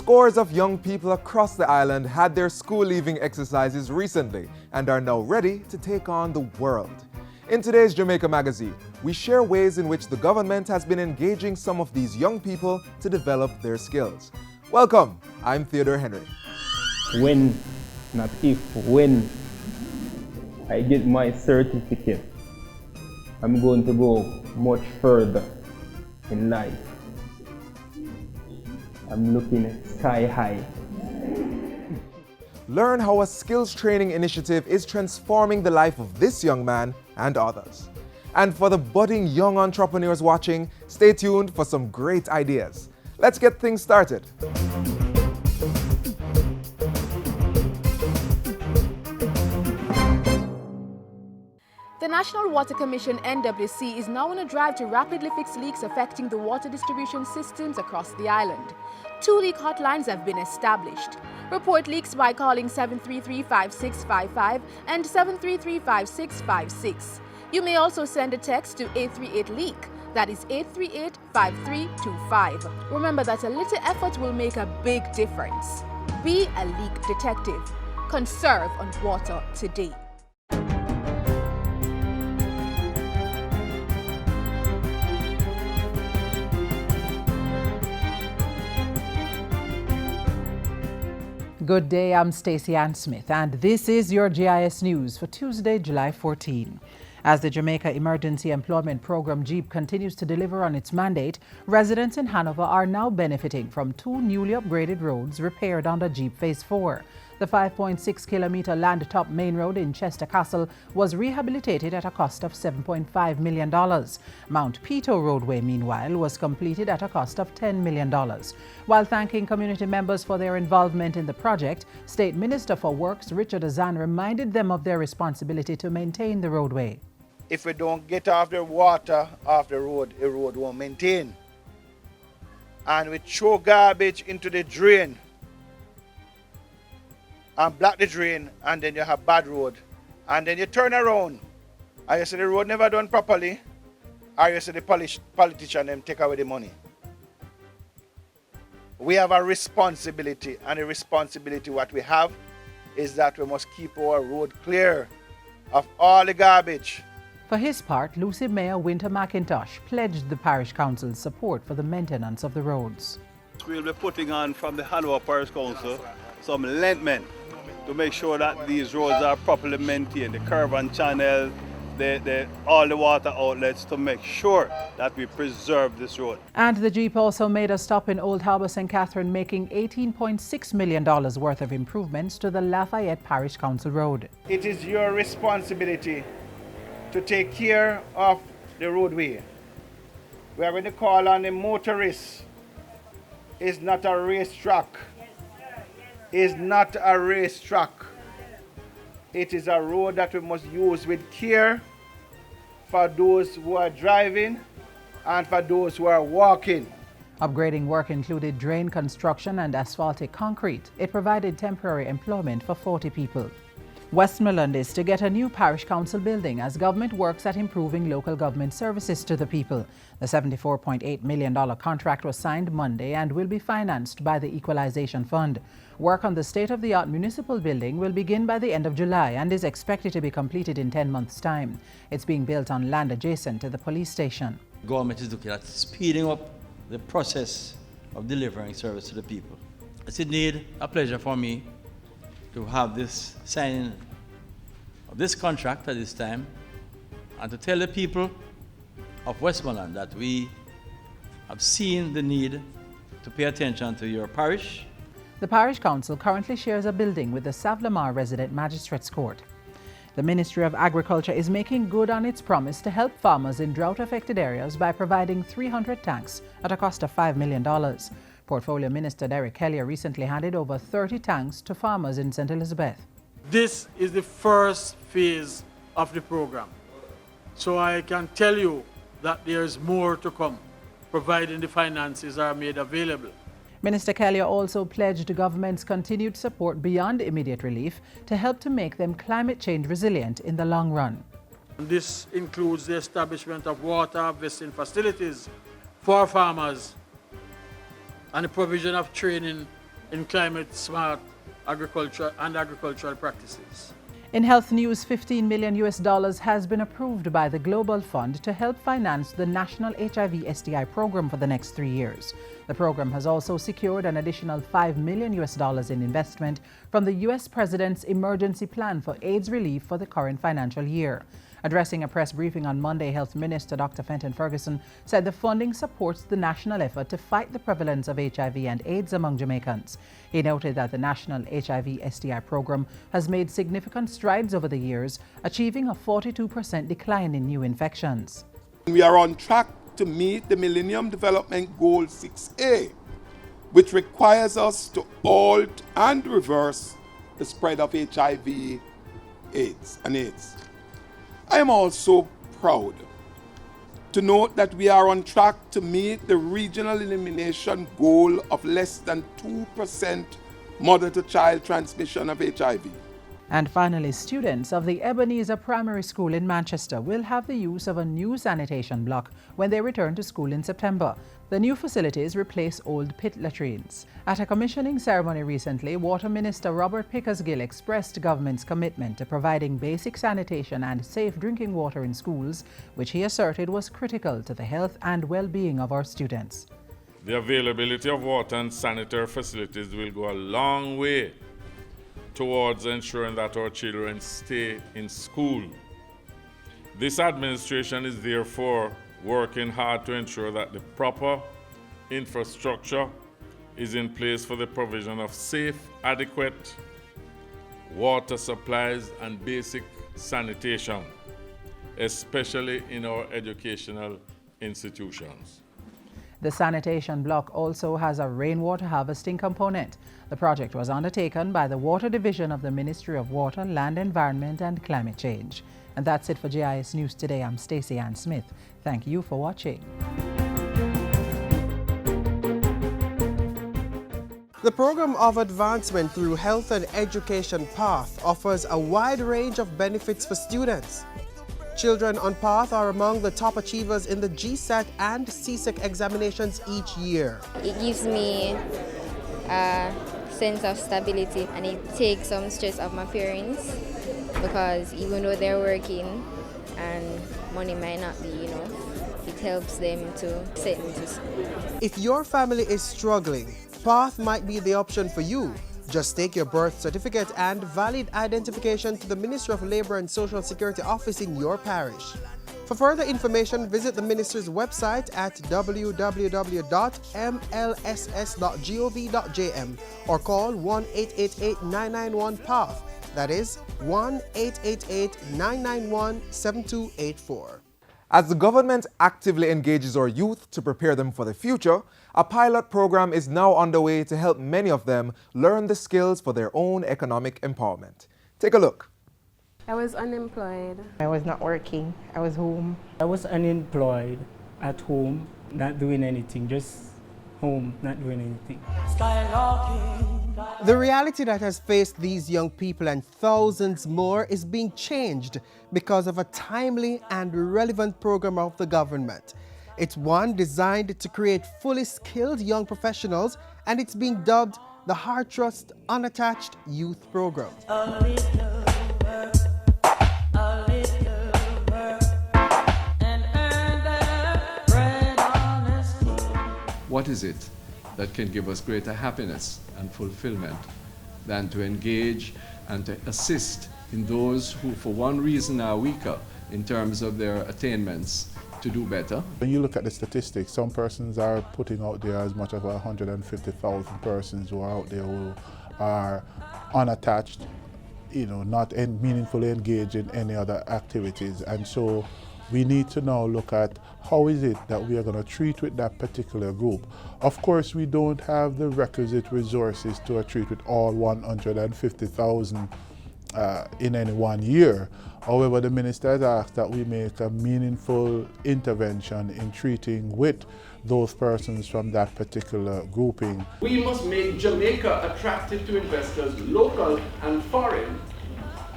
Scores of young people across the island had their school-leaving exercises recently and are now ready to take on the world. In today's Jamaica magazine, we share ways in which the government has been engaging some of these young people to develop their skills. Welcome, I'm Theodore Henry. When, not if, when I get my certificate, I'm going to go much further in life. I'm looking sky high. Learn how a skills training initiative is transforming the life of this young man and others. And for the budding young entrepreneurs watching, stay tuned for some great ideas. Let's get things started. The National Water Commission (NWC) is now on a drive to rapidly fix leaks affecting the water distribution systems across the island. 2 leak hotlines have been established. Report leaks by calling 733-5655 and 733-5656. You may also send a text to 838-LEAK, that is 838-5325. Remember that a little effort will make a big difference. Be a leak detective. Conserve on water today. Good day, I'm Stacey Ann Smith, and this is your GIS News for Tuesday, July 14. As the Jamaica Emergency Employment Program JEEP continues to deliver on its mandate, residents in Hanover are now benefiting from 2 newly upgraded roads repaired under JEEP Phase 4. The 5.6-kilometer land-top main road in Chester Castle was rehabilitated at a cost of $7.5 million. Mount Pito roadway, meanwhile, was completed at a cost of $10 million. While thanking community members for their involvement in the project, State Minister for Works Richard Azan reminded them of their responsibility to maintain the roadway. If we don't get off the water off the road won't maintain. And we throw garbage into the drain and block the drain, and then you have bad road. And then you turn around and you say the road never done properly, or you say the politician them take away the money. We have a responsibility, and the responsibility what we have is that we must keep our road clear of all the garbage. For his part, Lucid Mayor Winter McIntosh pledged the Parish Council's support for the maintenance of the roads. We'll be putting on from the Hanover Parish Council some lentmen to make sure that these roads are properly maintained, the curb and channel, all the water outlets, to make sure that we preserve this road. And the Jeep also made a stop in Old Harbour St. Catherine, making $18.6 million worth of improvements to the Lafayette Parish Council Road. It is your responsibility to take care of the roadway. We are going to call on the motorists. It's not a racetrack. It's not a racetrack. It is a road that we must use with care for those who are driving and for those who are walking. Upgrading work included drain construction and asphaltic concrete. It provided temporary employment for 40 people. Westmoreland is to get a new parish council building as government works at improving local government services to the people. The $74.8 million contract was signed Monday and will be financed by the Equalization Fund. Work on the state-of-the-art municipal building will begin by the end of July and is expected to be completed in 10 months' time. It's being built on land adjacent to the police station. Government is looking at speeding up the process of delivering service to the people. It's indeed a pleasure for me to have this signing of this contract at this time and to tell the people of Westmoreland that we have seen the need to pay attention to your parish. The Parish Council currently shares a building with the Savlamar Resident Magistrates Court. The Ministry of Agriculture is making good on its promise to help farmers in drought-affected areas by providing 300 tanks at a cost of $5 million. Portfolio Minister Derek Kelly recently handed over 30 tanks to farmers in St. Elizabeth. This is the first phase of the program. So I can tell you that there is more to come, providing the finances are made available. Minister Kelly also pledged government's continued support beyond immediate relief to help to make them climate change resilient in the long run. This includes the establishment of water harvesting facilities for farmers and the provision of training in climate smart agriculture and agricultural practices. In health news, $15 million has been approved by the Global Fund to help finance the National HIV/STI program for the next 3 years. The program has also secured an additional $5 million in investment from the U.S. President's emergency plan for AIDS relief for the current financial year. Addressing a press briefing on Monday, Health Minister Dr. Fenton Ferguson said the funding supports the national effort to fight the prevalence of HIV and AIDS among Jamaicans. He noted that the National HIV/STI program has made significant strides over the years, achieving a 42% decline in new infections. We are on track to meet the Millennium Development Goal 6A, which requires us to halt and reverse the spread of HIV, AIDS. I am also proud to note that we are on track to meet the regional elimination goal of less than 2% mother-to-child transmission of HIV. And finally, students of the Ebenezer Primary School in Manchester will have the use of a new sanitation block when they return to school in September. The new facilities replace old pit latrines. At a commissioning ceremony recently, Water Minister Robert Pickersgill expressed government's commitment to providing basic sanitation and safe drinking water in schools, which he asserted was critical to the health and well-being of our students. The availability of water and sanitary facilities will go a long way towards ensuring that our children stay in school. This administration is therefore working hard to ensure that the proper infrastructure is in place for the provision of safe, adequate water supplies and basic sanitation, especially in our educational institutions. The sanitation block also has a rainwater harvesting component. The project was undertaken by the Water Division of the Ministry of Water, Land Environment and Climate Change. And that's it for GIS News Today. I'm Stacey Ann Smith. Thank you for watching. The Program of Advancement through Health and Education PATH offers a wide range of benefits for students. Children on PATH are among the top achievers in the GSET and CSEC examinations each year. It gives me a sense of stability and it takes some stress off my parents because even though they're working and money might not be enough, it helps them to send me to school. If your family is struggling, PATH might be the option for you. Just take your birth certificate and valid identification to the Ministry of Labour and Social Security office in your parish. For further information, visit the Minister's website at www.mlss.gov.jm or call 1-888-991-PATH. That is 1-888-991-7284. As the government actively engages our youth to prepare them for the future, a pilot program is now underway to help many of them learn the skills for their own economic empowerment. Take a look. I was unemployed. I was not working. I was home. I was unemployed at home, not doing anything, just home, not doing anything. The reality that has faced these young people and thousands more is being changed because of a timely and relevant program of the government. It's one designed to create fully skilled young professionals, and it's being dubbed the Heart Trust Unattached Youth Program. What is it that can give us greater happiness and fulfillment than to engage and to assist in those who for one reason are weaker in terms of their attainments to do better? When you look at the statistics, some persons are putting out there as much as 150,000 persons who are out there who are unattached, not meaningfully engaged in any other activities. And so we need to now look at how is it that we are going to treat with that particular group. Of course, we don't have the requisite resources to treat with all 150,000 in any 1 year. However, the minister has asked that we make a meaningful intervention in treating with those persons from that particular grouping. We must make Jamaica attractive to investors, local and foreign,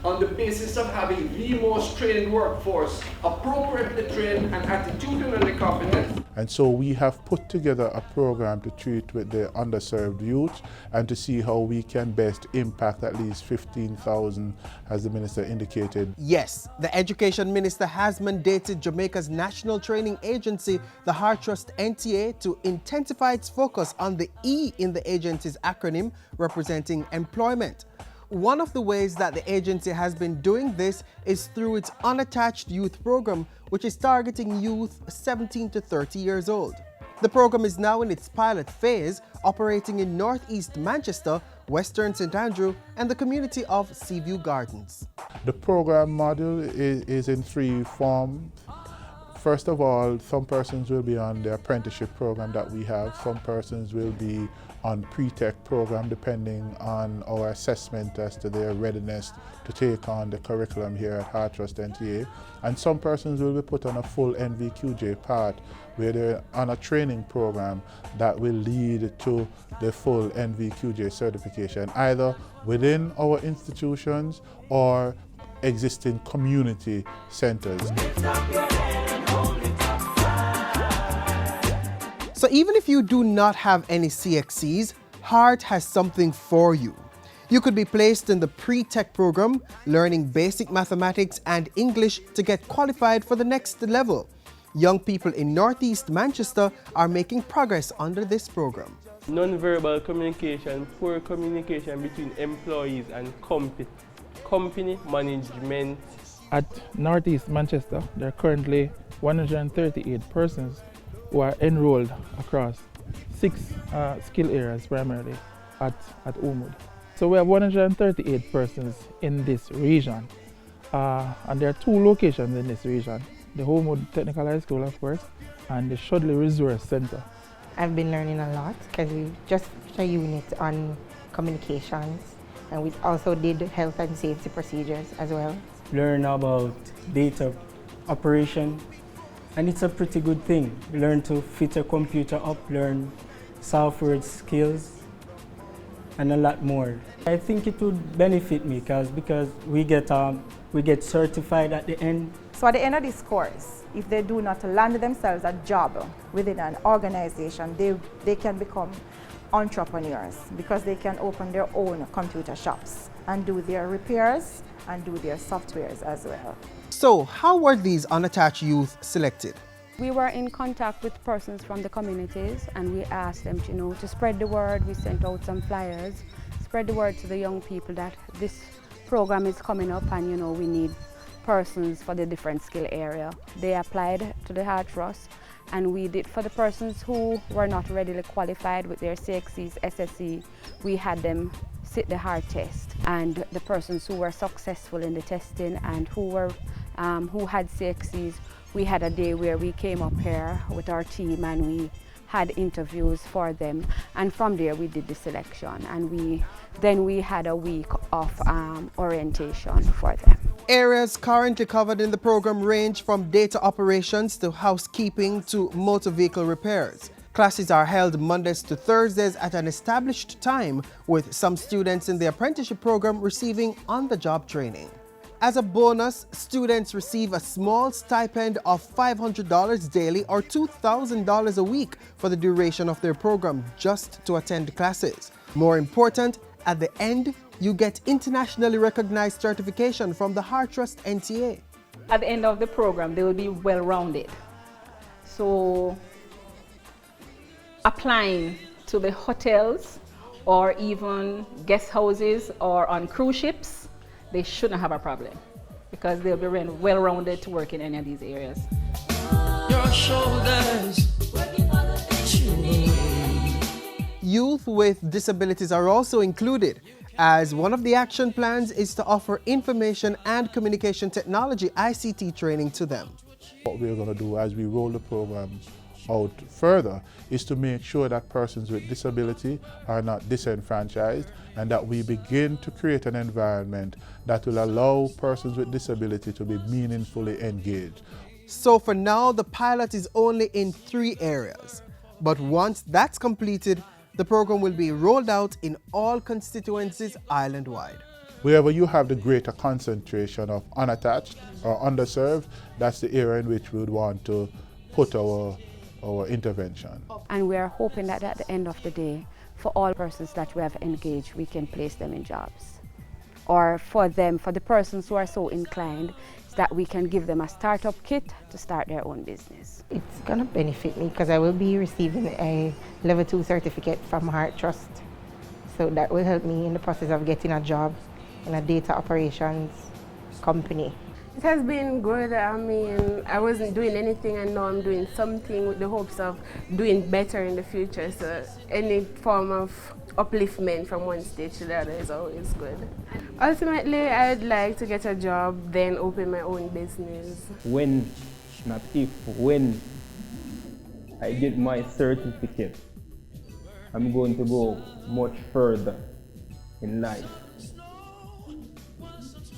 on the basis of having the most trained workforce, appropriately trained and attitudinally competent. And so we have put together a program to treat with the underserved youth and to see how we can best impact at least 15,000, as the minister indicated. Yes, the Education Minister has mandated Jamaica's national training agency, the Heart Trust NTA, to intensify its focus on the E in the agency's acronym representing employment. One of the ways that the agency has been doing this is through its Unattached youth program, which is targeting youth 17 to 30 years old. The program is now in its pilot phase, operating in northeast Manchester, western St. Andrew, and the community of Seaview Gardens. The program model is in three forms. First of all, some persons will be on the apprenticeship program that we have. Some persons will be on pre-tech program depending on our assessment as to their readiness to take on the curriculum here at Heart Trust NTA. And some persons will be put on a full NVQJ path where they're on a training program that will lead to the full NVQJ certification, either within our institutions or existing community centers. So even if you do not have any CXCs, Heart has something for you. You could be placed in the pre-tech program, learning basic mathematics and English to get qualified for the next level. Young people in northeast Manchester are making progress under this program. Non-verbal communication, poor communication between employees and company management. At Northeast Manchester, there are currently 138 persons who are enrolled across 6 skill areas primarily at Ormwood. So we have 138 persons in this region, and there are 2 locations in this region, the Ormwood Technical High School of course, and the Shudley Resource Center. I've been learning a lot because we just finished a unit on communications, and we also did health and safety procedures as well. Learn about data operation, and it's a pretty good thing. Learn to fit a computer up, learn software skills, and a lot more. I think it would benefit me because we get certified at the end. So at the end of this course, if they do not land themselves a job within an organization, they can become entrepreneurs because they can open their own computer shops and do their repairs and do their softwares as well. So how were these unattached youth selected? We were in contact with persons from the communities and we asked them to spread the word. We sent out some flyers, spread the word to the young people that this program is coming up and we need persons for the different skill area. They applied to the Heart Trust and we did for the persons who were not readily qualified with their CXCs, SSE, we had them sit the hard test, and the persons who were successful in the testing and who had CXCs, we had a day where we came up here with our team and we had interviews for them, and from there we did the selection, and then we had a week of orientation for them. Areas currently covered in the program range from data operations to housekeeping to motor vehicle repairs. Classes are held Mondays to Thursdays at an established time, with some students in the apprenticeship program receiving on-the-job training. As a bonus, students receive a small stipend of $500 daily or $2,000 a week for the duration of their program just to attend classes. More important, at the end, you get internationally recognized certification from the Heart Trust NTA. At the end of the program, they will be well-rounded. So applying to the hotels or even guest houses or on cruise ships, they shouldn't have a problem because they'll be well-rounded to work in any of these areas. Your shoulders. Youth with disabilities are also included, as one of the action plans is to offer information and communication technology ICT training to them. What we're going to do as we roll the program out further is to make sure that persons with disability are not disenfranchised and that we begin to create an environment that will allow persons with disability to be meaningfully engaged. So for now, the pilot is only in 3 areas. But once that's completed, the program will be rolled out in all constituencies island-wide. Wherever you have the greater concentration of unattached or underserved, that's the area in which we would want to put our intervention. And we are hoping that at the end of the day, for all persons that we have engaged, we can place them in jobs. Or for the persons who are so inclined, that we can give them a startup kit to start their own business. It's going to benefit me because I will be receiving a level 2 certificate from Heart Trust. So that will help me in the process of getting a job in a data operations company. It has been good. I mean, I wasn't doing anything and now I'm doing something with the hopes of doing better in the future. So any form of upliftment from one stage to the other is always good. Ultimately, I'd like to get a job, then open my own business. When, not if, when I get my certificate, I'm going to go much further in life.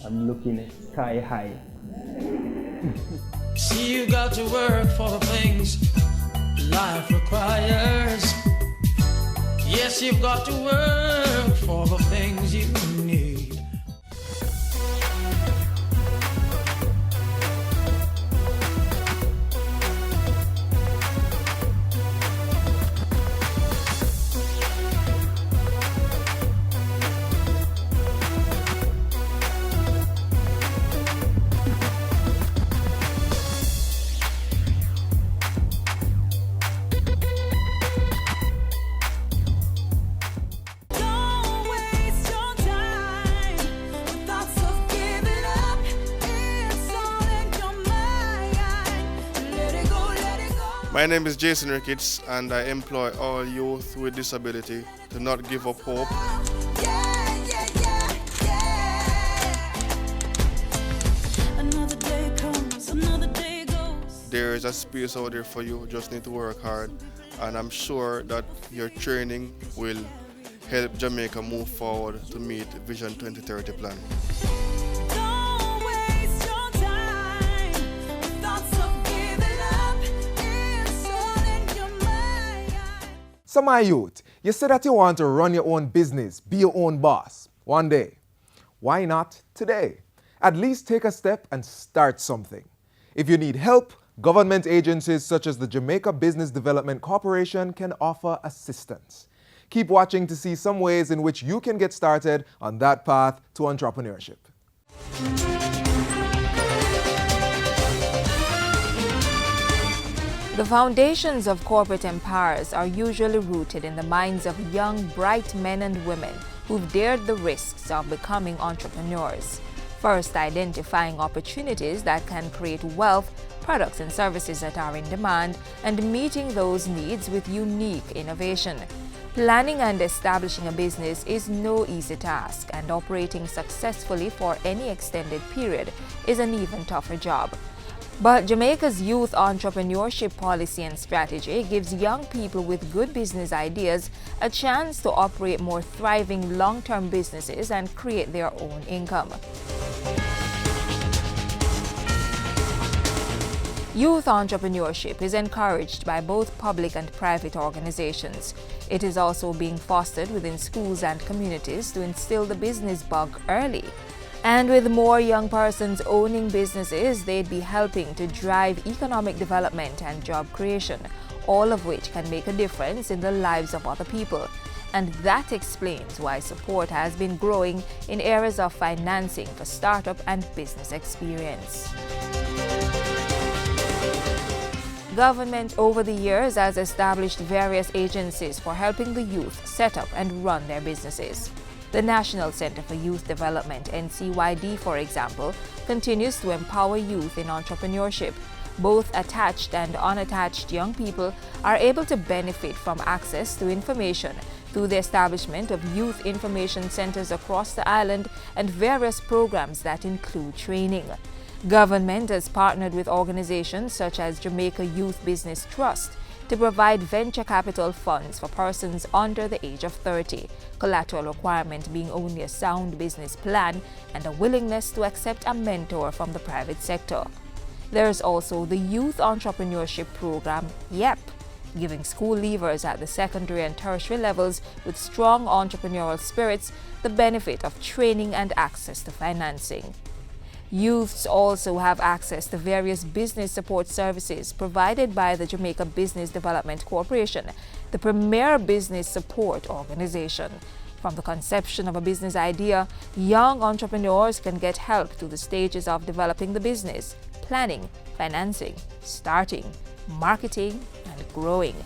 I'm looking sky high. See, you got to work for the things life requires. Yes, you've got to work for the things you need. My name is Jason Ricketts and I employ all youth with disability to not give up hope. Another day comes, another day goes. There is a space out there for you, you just need to work hard, and I'm sure that your training will help Jamaica move forward to meet Vision 2030 plan. So my youth, you say that you want to run your own business, be your own boss one day. Why not today? At least take a step and start something. If you need help, government agencies such as the Jamaica Business Development Corporation can offer assistance. Keep watching to see some ways in which you can get started on that path to entrepreneurship. The foundations of corporate empires are usually rooted in the minds of young, bright men and women who've dared the risks of becoming entrepreneurs. First, identifying opportunities that can create wealth, products and services that are in demand, and meeting those needs with unique innovation. Planning and establishing a business is no easy task, and operating successfully for any extended period is an even tougher job. But Jamaica's youth entrepreneurship policy and strategy gives young people with good business ideas a chance to operate more thriving long-term businesses and create their own income. Youth entrepreneurship is encouraged by both public and private organizations. It is also being fostered within schools and communities to instill the business bug early. And with more young persons owning businesses, they'd be helping to drive economic development and job creation, all of which can make a difference in the lives of other people. And that explains why support has been growing in areas of financing for startup and business experience. Government over the years has established various agencies for helping the youth set up and run their businesses. The National Center for Youth Development, NCYD, for example, continues to empower youth in entrepreneurship. Both attached and unattached young people are able to benefit from access to information through the establishment of youth information centers across the island and various programs that include training. Government has partnered with organizations such as Jamaica Youth Business Trust to provide venture capital funds for persons under the age of 30, collateral requirement being only a sound business plan and a willingness to accept a mentor from the private sector. There is also the Youth Entrepreneurship Program, YEP, giving school leavers at the secondary and tertiary levels with strong entrepreneurial spirits the benefit of training and access to financing. Youths also have access to various business support services provided by the Jamaica Business Development Corporation, the premier business support organization. From the conception of a business idea, young entrepreneurs can get help through the stages of developing the business, planning, financing, starting, marketing, and growing.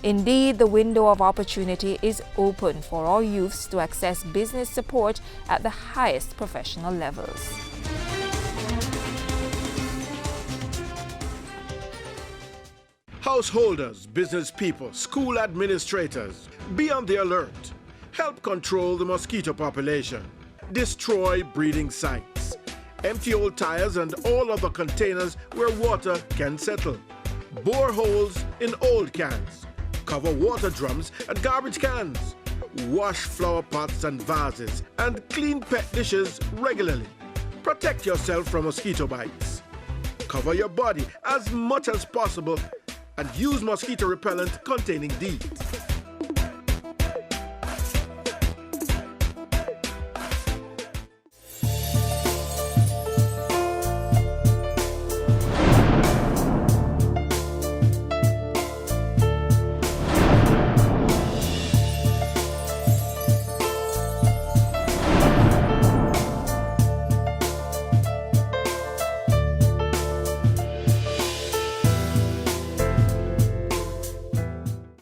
Indeed, the window of opportunity is open for all youths to access business support at the highest professional levels. Householders, business people, school administrators, be on the alert. Help control the mosquito population. Destroy breeding sites. Empty old tires and all other containers where water can settle. Bore holes in old cans. Cover water drums and garbage cans. Wash flower pots and vases and clean pet dishes regularly. Protect yourself from mosquito bites. Cover your body as much as possible and use mosquito repellent containing DEET.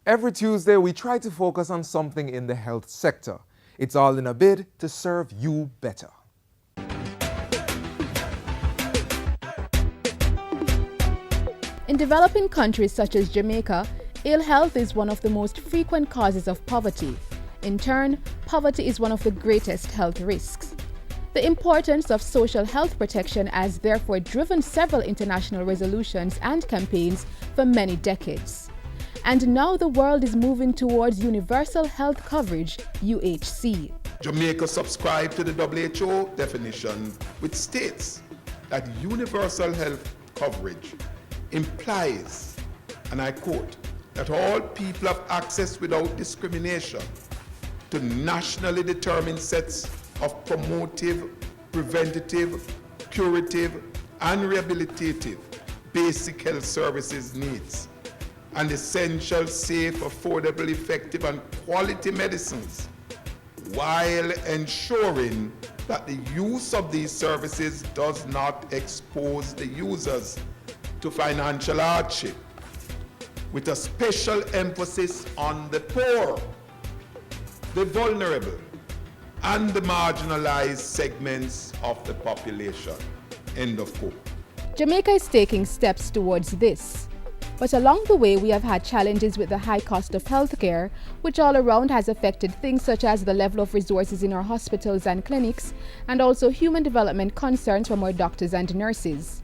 Every Tuesday, we try to focus on something in the health sector. It's all in a bid to serve you better. In developing countries such as Jamaica, ill health is one of the most frequent causes of poverty. In turn, poverty is one of the greatest health risks. The importance of social health protection has therefore driven several international resolutions and campaigns for many decades. And now the world is moving towards universal health coverage, UHC. Jamaica subscribed to the WHO definition, which states that universal health coverage implies, and I quote, that all people have access without discrimination to nationally determined sets of promotive, preventative, curative, and rehabilitative basic health services needs, and essential, safe, affordable, effective, and quality medicines, while ensuring that the use of these services does not expose the users to financial hardship, with a special emphasis on the poor, the vulnerable, and the marginalized segments of the population. End of quote. Jamaica is taking steps towards this. But along the way, we have had challenges with the high cost of healthcare, which all around has affected things such as the level of resources in our hospitals and clinics, and also human development concerns from our doctors and nurses.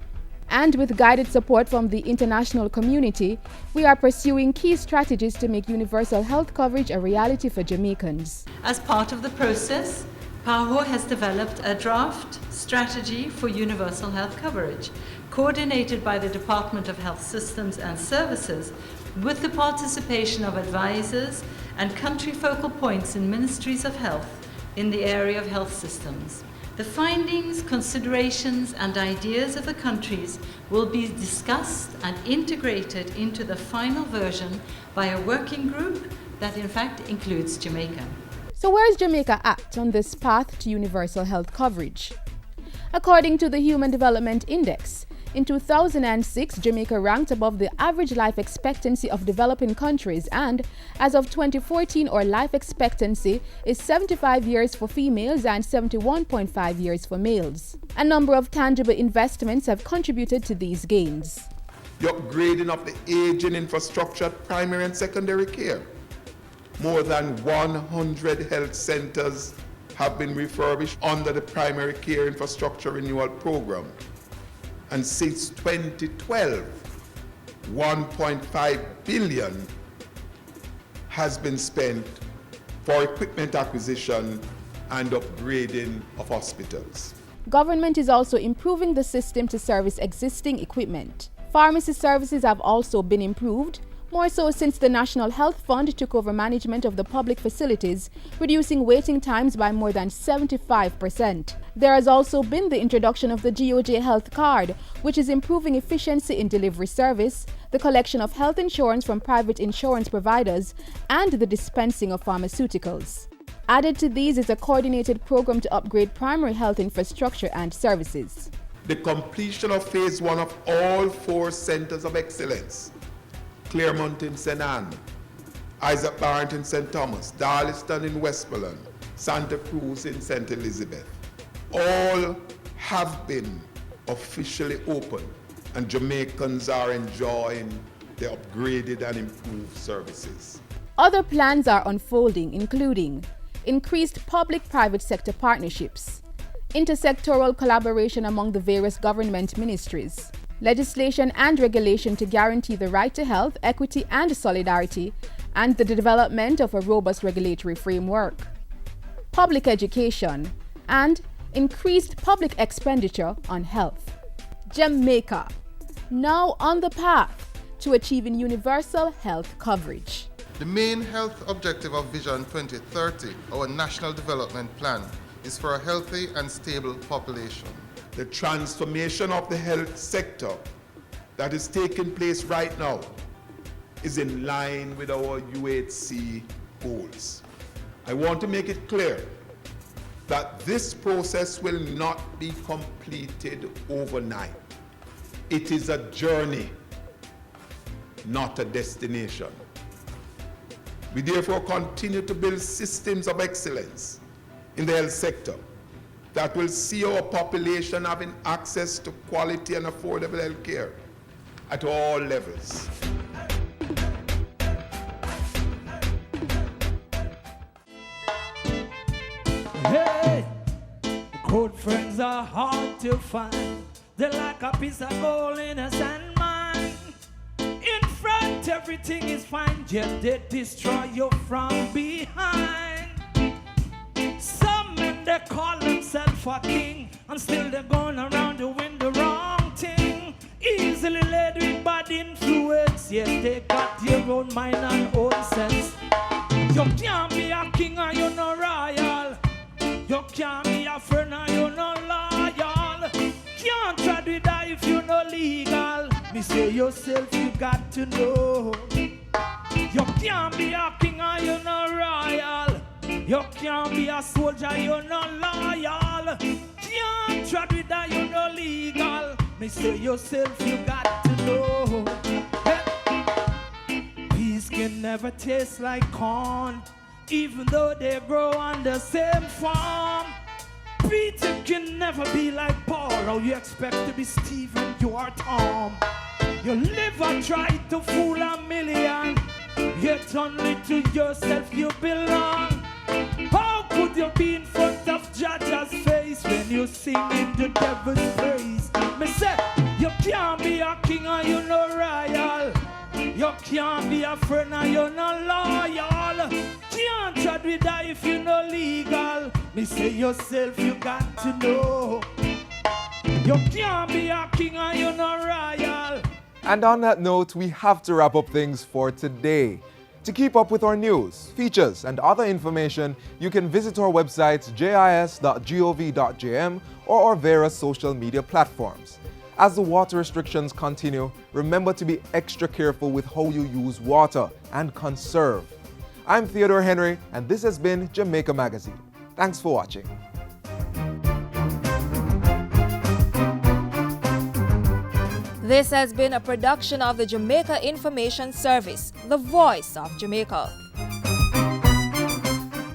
And with guided support from the international community, we are pursuing key strategies to make universal health coverage a reality for Jamaicans. As part of the process, PAHO has developed a draft strategy for universal health coverage, coordinated by the Department of Health Systems and Services, with the participation of advisors and country focal points in ministries of health in the area of health systems. The findings, considerations, and ideas of the countries will be discussed and integrated into the final version by a working group that in fact includes Jamaica. So where is Jamaica at on this path to universal health coverage? According to the Human Development Index, in 2006, Jamaica ranked above the average life expectancy of developing countries, and as of 2014, our life expectancy is 75 years for females and 71.5 years for males. A number of tangible investments have contributed to these gains. The upgrading of the aging infrastructure at primary and secondary care. More than 100 health centers have been refurbished under the primary care infrastructure renewal program. And since 2012, 1.5 billion has been spent for equipment acquisition and upgrading of hospitals. Government is also improving the system to service existing equipment. Pharmacy services have also been improved. More so since the National Health Fund took over management of the public facilities, reducing waiting times by more than 75%. There has also been the introduction of the GOJ Health Card, which is improving efficiency in delivery service, the collection of health insurance from private insurance providers, and the dispensing of pharmaceuticals. Added to these is a coordinated program to upgrade primary health infrastructure and services. The completion of phase 1 of all 4 centers of excellence, Claremont in St. Anne, Isaac Barrett in St. Thomas, Darlington in Westmoreland, Santa Cruz in St. Elizabeth, all have been officially open, and Jamaicans are enjoying the upgraded and improved services. Other plans are unfolding, including increased public-private sector partnerships, intersectoral collaboration among the various government ministries, legislation and regulation to guarantee the right to health, equity and solidarity, and the development of a robust regulatory framework, public education, and increased public expenditure on health. Jamaica, now on the path to achieving universal health coverage. The main health objective of Vision 2030, our National Development Plan, is for a healthy and stable population. The transformation of the health sector that is taking place right now is in line with our UHC goals. I want to make it clear that this process will not be completed overnight. It is a journey, not a destination. We therefore continue to build systems of excellence in the health sector that will see our population having access to quality and affordable health care at all levels. Hey, good friends are hard to find. They're like a piece of gold in a sand mine. In front, everything is fine, yet they destroy you from behind. Some men, they call themselves a king, and still they're going around doing the wrong thing. Easily led with bad influence, yet they got their own mind and own sense. You can't be a king and you're not royal. You can't be a friend and you're not loyal. Can't try to die if you're not legal. Me say yourself, you got to know. You can't be a king and you're not royal. You can't be a soldier, you're not loyal. Can't try to die, you're not legal. Me say yourself, you got to know. Hey. Peace can never taste like corn, even though they grow on the same farm. Peter can never be like Paul. How you expect to be Stephen, you are Tom. You live and try to fool a million, yet only to yourself you belong. How could you be in front of Judge's face when you sing in the devil's praise? Me say, you can't be a king and you're not royal. You can't be a friend and you're not loyal. Can't try to die if you're not legal. Me say yourself, you got to know. You can't be a king and you're not royal. And on that note, we have to wrap up things for today. To keep up with our news, features, and other information, you can visit our websites jis.gov.jm or our various social media platforms. As the water restrictions continue, remember to be extra careful with how you use water and conserve. I'm Theodore Henry, and this has been Jamaica Magazine. Thanks for watching. This has been a production of the Jamaica Information Service, the voice of Jamaica.